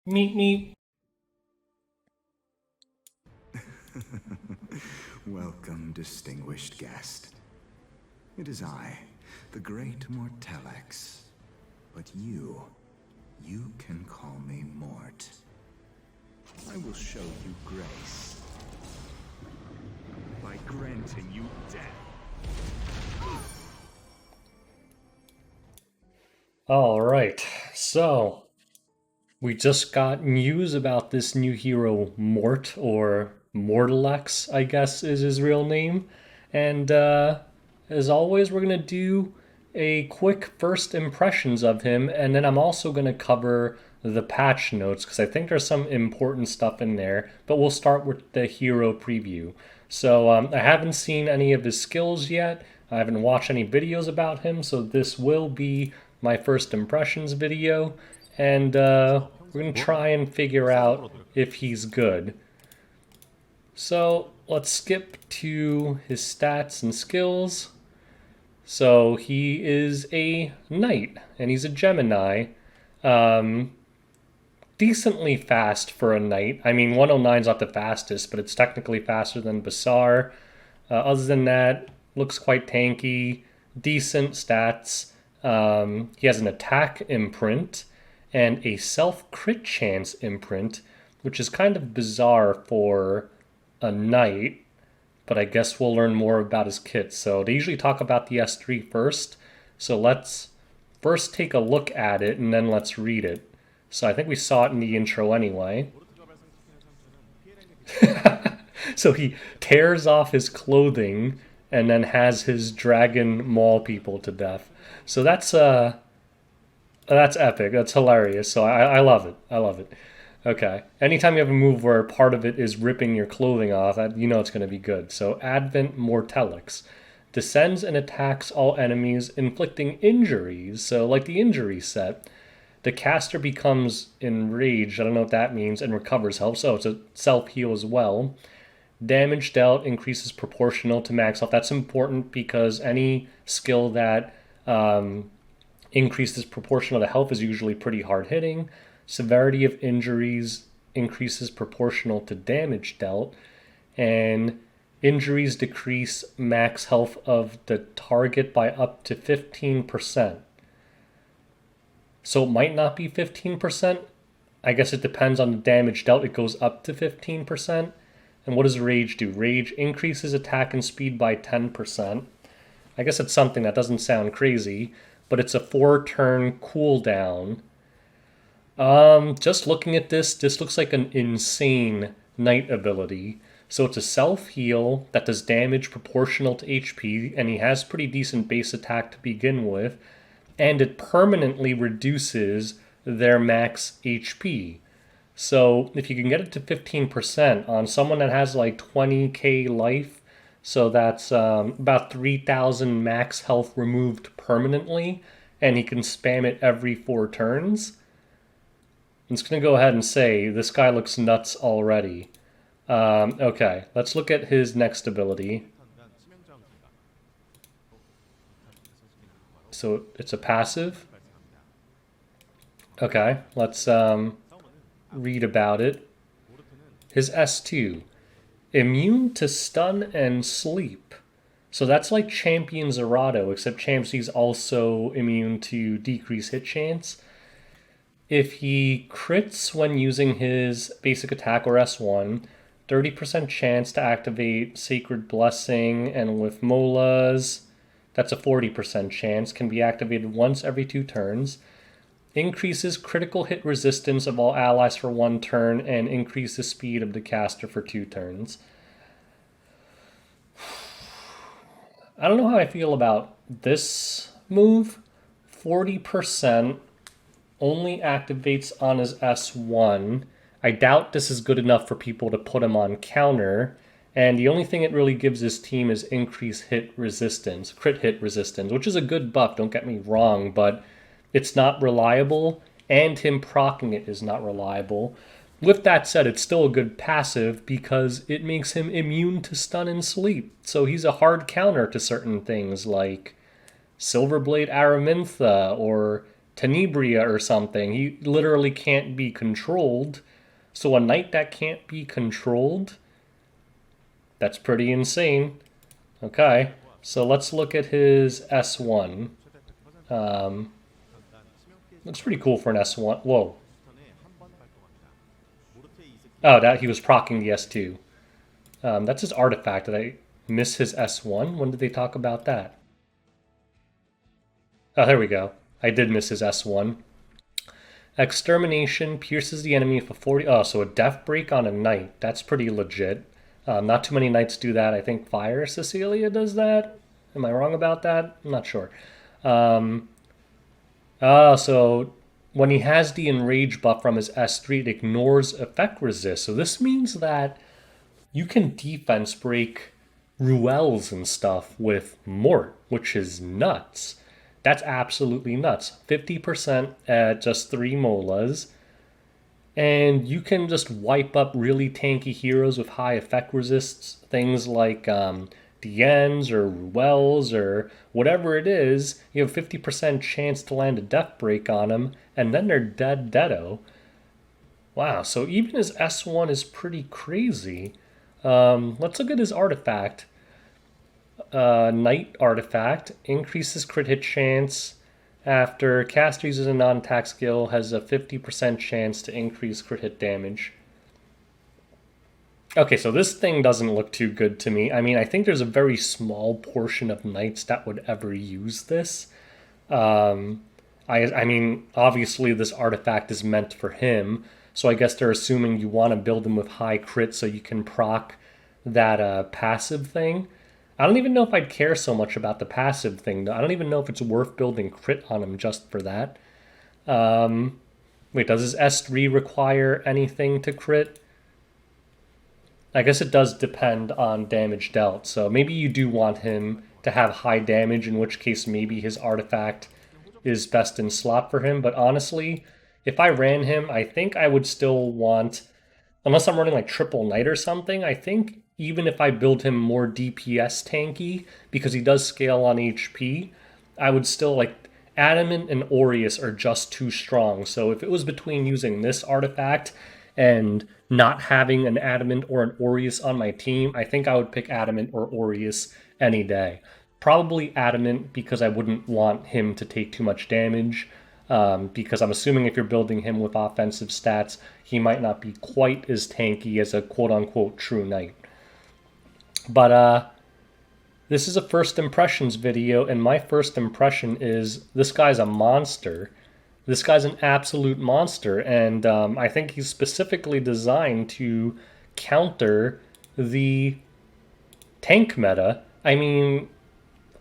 Meet me. Welcome, distinguished guest. It is I, the great Mortelix. But you can call me Mort. I will show you grace by granting you death. All right, so we just got news about this new hero, Mort, or Mortelix, I guess is his real name. And as always, we're going to do a quick first impressions of him, and then I'm also going to cover the patch notes because I think there's some important stuff in there. But we'll start with the hero preview. So I haven't seen any of his skills yet. I haven't watched any videos about him, so this will be my first impressions video, and we're going to try and figure out if he's good. So let's skip to his stats and skills. So he is a knight, and he's a Gemini. Um, Decently fast for a knight. I mean, 109 is not the fastest, but it's technically faster than Basar. Other than that, looks quite tanky, decent stats. He has an attack imprint and a self crit chance imprint, which is kind of bizarre for a knight, but I guess we'll learn more about his kit. So they usually talk about the S3 first. So let's first take a look at it and then let's read it. So I think we saw it in the intro anyway. So he tears off his clothing and then has his dragon maul people to death. So that's epic. That's hilarious. So I love it. I love it. Okay. Anytime you have a move where part of it is ripping your clothing off, you know it's going to be good. So Advent Mortelix descends and attacks all enemies, inflicting injuries. So like the injury set, the caster becomes enraged. I don't know what that means, and recovers health. So it's a self heal as well. Damage dealt increases proportional to max health. That's important because any skill that increases proportional to health is usually pretty hard hitting. Severity of injuries increases proportional to damage dealt. And injuries decrease max health of the target by up to 15%. So it might not be 15%. I guess it depends on the damage dealt. It goes up to 15%. And what does Rage do? Rage increases attack and speed by 10%. I guess it's something that doesn't sound crazy, but it's a 4-turn cooldown. Just looking at this looks like an insane knight ability. So it's a self-heal that does damage proportional to HP, and he has pretty decent base attack to begin with, and it permanently reduces their max HP. So if you can get it to 15% on someone that has like 20k life, so that's about 3,000 max health removed permanently, and he can spam it every 4 turns. I'm just going to go ahead and say this guy looks nuts already. Okay, let's look at his next ability. So it's a passive. Okay, let's read about it. His S2, immune to stun and sleep. So that's like Champion Zerato, except Champsy's also immune to decrease hit chance. If he crits when using his basic attack or S1, 30% chance to activate Sacred Blessing, and with Molas, that's a 40% chance, can be activated once every 2 turns. Increases critical hit resistance of all allies for 1 turn, and increases speed of the caster for 2 turns. I don't know how I feel about this move. 40% only activates on his S1. I doubt this is good enough for people to put him on counter. And the only thing it really gives his team is increased hit resistance, crit hit resistance, which is a good buff, don't get me wrong, but it's not reliable, and him proccing it is not reliable. With that said, it's still a good passive because it makes him immune to stun and sleep. So he's a hard counter to certain things like Silverblade Aramintha or Tenebria or something. He literally can't be controlled. So a knight that can't be controlled, that's pretty insane. Okay, so let's look at his S1. Um, looks pretty cool for an S1. Whoa. Oh, that he was proccing the S2. That's his artifact. Did I miss his S1? When did they talk about that? Oh, there we go. I did miss his S1. Extermination pierces the enemy for 40. Oh, so a death break on a knight. That's pretty legit. Not too many knights do that. I think Fire Cecilia does that. Am I wrong about that? I'm not sure. So when he has the enrage buff from his S3, it ignores effect resist. So this means that you can defense break Ruels and stuff with Mort, which is nuts. That's absolutely nuts. 50% at just 3 molas. And you can just wipe up really tanky heroes with high effect resists. Things like Diens or Ruels or whatever it is. You have 50% chance to land a death break on them. And then they're deado. Wow, so even his S1 is pretty crazy. Let's look at his artifact. Knight artifact increases crit hit chance after caster uses a non-attack skill, has a 50% chance to increase crit hit damage. Okay, so this thing doesn't look too good to me. I mean, I think there's a very small portion of knights that would ever use this. I mean, obviously this artifact is meant for him, so I guess they're assuming you want to build him with high crit so you can proc that passive thing. I don't even know if I'd care so much about the passive thing. I don't even know if it's worth building crit on him just for that. Wait, does his S3 require anything to crit? I guess it does depend on damage dealt. So maybe you do want him to have high damage, in which case maybe his artifact is best in slot for him. But honestly, if I ran him, I think I would still want, unless I'm running like triple knight or something, I think even if I build him more DPS tanky, because he does scale on HP, I would still like Adamant and Aureus are just too strong. So if it was between using this artifact and not having an Adamant or an Aureus on my team, I think I would pick Adamant or Aureus any day. Probably Adamant because I wouldn't want him to take too much damage. Because I'm assuming if you're building him with offensive stats, he might not be quite as tanky as a quote-unquote true knight. But this is a first impressions video, and my first impression is this guy's a monster. This guy's an absolute monster, and I think he's specifically designed to counter the tank meta. I mean,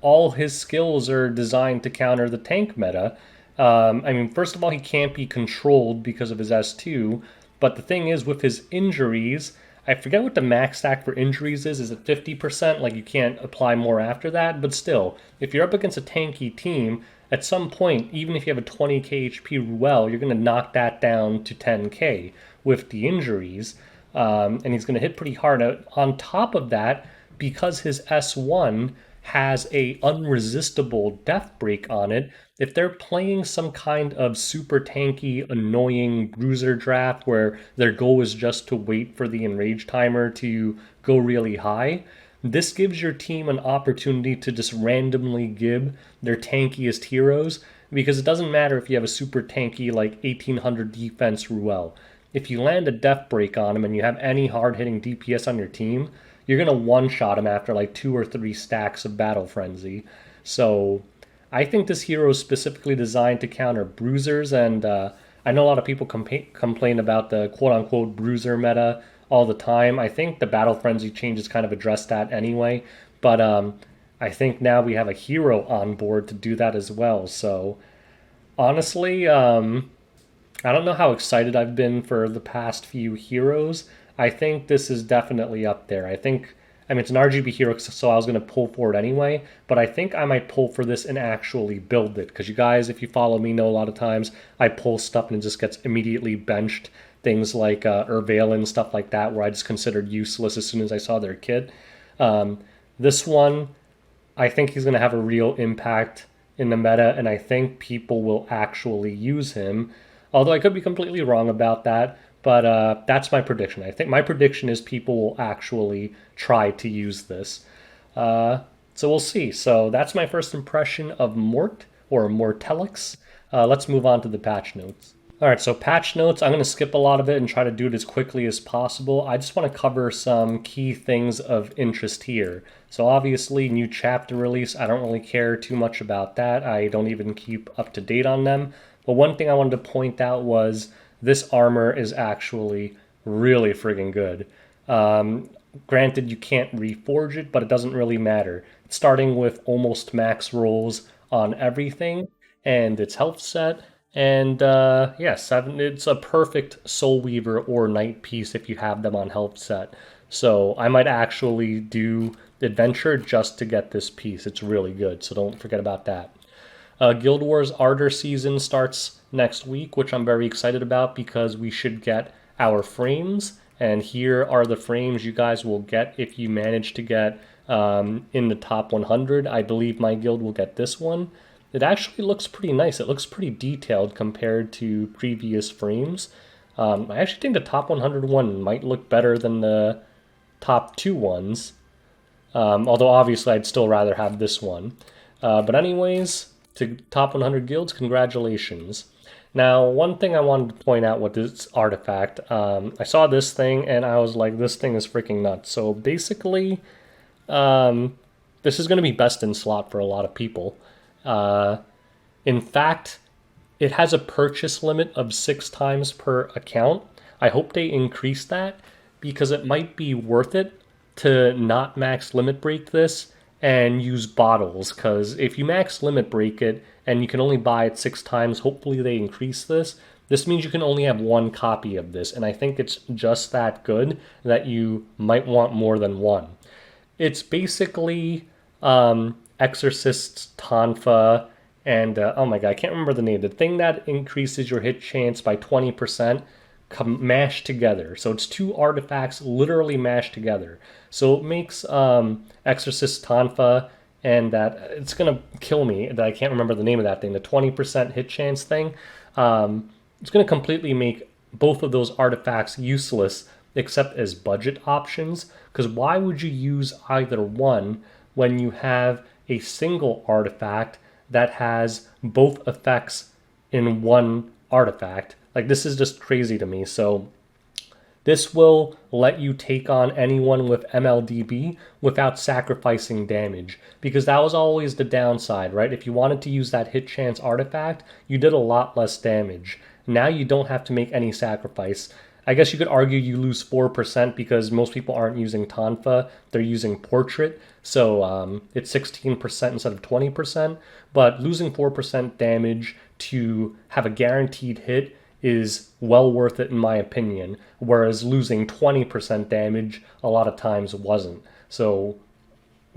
all his skills are designed to counter the tank meta. I mean, first of all, he can't be controlled because of his S2, but the thing is, with his injuries, I forget what the max stack for injuries is. Is it 50%? Like, you can't apply more after that? But still, if you're up against a tanky team, at some point, even if you have a 20k HP Ruel, you're going to knock that down to 10k with the injuries. And he's going to hit pretty hard. On top of that, because his S1 has a unresistible death break on it, if they're playing some kind of super tanky, annoying bruiser draft where their goal is just to wait for the enrage timer to go really high, this gives your team an opportunity to just randomly give their tankiest heroes, because it doesn't matter if you have a super tanky like 1800 defense Ruel. If you land a death break on him and you have any hard-hitting DPS on your team, you're going to one-shot him after like 2 or 3 stacks of Battle Frenzy. So I think this hero is specifically designed to counter bruisers, and I know a lot of people complain about the quote-unquote bruiser meta all the time. I think the Battle Frenzy changes kind of address that anyway, but I think now we have a hero on board to do that as well. So honestly, I don't know how excited I've been for the past few heroes. I think this is definitely up there. I mean, it's an RGB hero, so I was going to pull for it anyway, but I think I might pull for this and actually build it, because you guys, if you follow me, know a lot of times I pull stuff and it just gets immediately benched. Things like Urvale and stuff like that, where I just considered useless as soon as I saw their kit. This one, I think he's going to have a real impact in the meta, and I think people will actually use him. Although I could be completely wrong about that, but that's my prediction. I think my prediction is people will actually try to use this. Uh, so we'll see. So that's my first impression of Mort or Mortelix. Let's move on to the patch notes. All right, so patch notes, I'm going to skip a lot of it and try to do it as quickly as possible. I just want to cover some key things of interest here. So obviously, new chapter release, I don't really care too much about that. I don't even keep up to date on them. But one thing I wanted to point out was this armor is actually really friggin' good. Granted, you can't reforge it, but it doesn't really matter. It's starting with almost max rolls on everything, and its health set. And yeah, seven. It's a perfect Soul Weaver or Knight piece if you have them on health set. So I might actually do adventure just to get this piece. It's really good, so don't forget about that. Guild Wars Ardor season starts next week, which I'm very excited about because we should get our frames. And here are the frames you guys will get if you manage to get in the top 100. I believe my guild will get this one. It actually looks pretty nice. It looks pretty detailed compared to previous frames. I actually think the top 100 one might look better than the top two ones. Although obviously I'd still rather have this one. But anyways, to top 100 guilds, congratulations. Now, one thing I wanted to point out with this artifact, I saw this thing and I was like, this thing is freaking nuts. So basically, this is going to be best in slot for a lot of people. In fact, it has a purchase limit of 6 times per account. I hope they increase that because it might be worth it to not max limit break this and use bottles, because if you max limit break it and you can only buy it 6 times, hopefully they increase this. This means you can only have 1 copy of this, and I think it's just that good that you might want more than one. It's basically Exorcist's Tonfa and oh my god, I can't remember the name. The thing that increases your hit chance by 20% mashed together. So it's 2 artifacts literally mashed together. So it makes Exorcist Tonfa and that it's gonna kill me that I can't remember the name of that thing. The 20% hit chance thing. It's gonna completely make both of those artifacts useless except as budget options. Because why would you use either one when you have a single artifact that has both effects in one artifact? Like, this is just crazy to me. So this will let you take on anyone with MLDB without sacrificing damage, because that was always the downside, right? If you wanted to use that hit chance artifact, you did a lot less damage. Now you don't have to make any sacrifice. I guess you could argue you lose 4% because most people aren't using Tonfa, they're using Portrait, so it's 16% instead of 20%, but losing 4% damage to have a guaranteed hit is well worth it in my opinion, whereas losing 20% damage a lot of times wasn't. So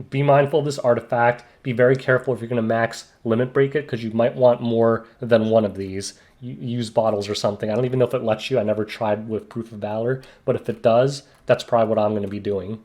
be mindful of this artifact. Be very careful if you're going to max limit break it, because you might want more than one of these. Use bottles or something. I don't even know if it lets you. I never tried with Proof of Valor, but if it does, that's probably what I'm going to be doing.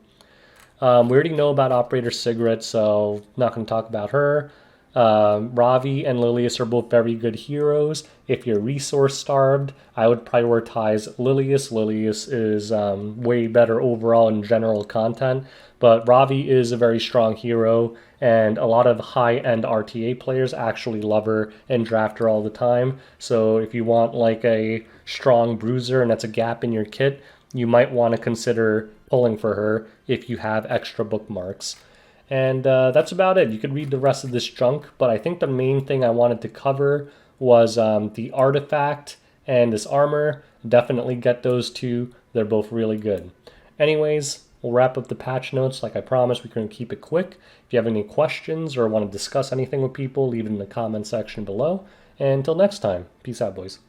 We already know about Operator Cigarette, so not going to talk about her. Ravi and Lilius are both very good heroes. If you're resource starved, I would prioritize Lilius. Lilius is way better overall in general content, but Ravi is a very strong hero, and a lot of high-end RTA players actually love her and draft her all the time. So if you want like a strong bruiser and that's a gap in your kit, you might want to consider pulling for her if you have extra bookmarks. And that's about it. You could read the rest of this junk, but I think the main thing I wanted to cover was the artifact and this armor. Definitely get those two. They're both really good. Anyways, we'll wrap up the patch notes. Like I promised, we're going to keep it quick. If you have any questions or want to discuss anything with people, leave it in the comment section below. And until next time, peace out, boys.